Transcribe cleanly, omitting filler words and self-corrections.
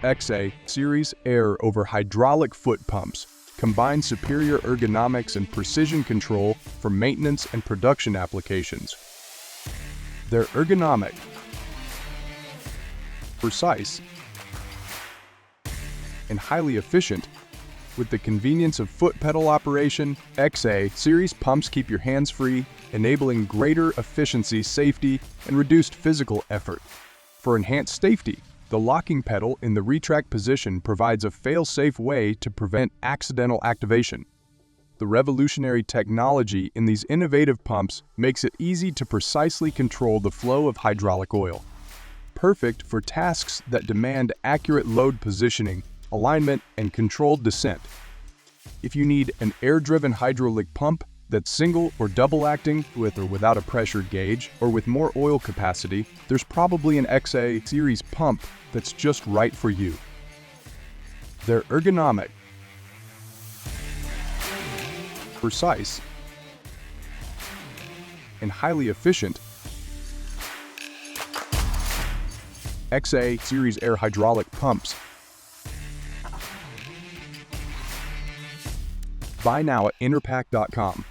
XA Series Air over hydraulic foot pumps combine superior ergonomics and precision control for maintenance and production applications. They're ergonomic, precise, and highly efficient. With the convenience of foot pedal operation, XA Series pumps keep your hands free, enabling greater efficiency, safety, and reduced physical effort. For enhanced safety, the locking pedal in the retract position provides a fail-safe way to prevent accidental activation. The revolutionary technology in these innovative pumps makes it easy to precisely control the flow of hydraulic oil. Perfect for tasks that demand accurate load positioning, alignment, and controlled descent. If you need an air-driven hydraulic pump that's single or double-acting, with or without a pressure gauge, or with more oil capacity, there's probably an XA Series pump that's just right for you. They're ergonomic, precise, and highly efficient. XA Series Air hydraulic pumps. Buy now at Enerpac.com.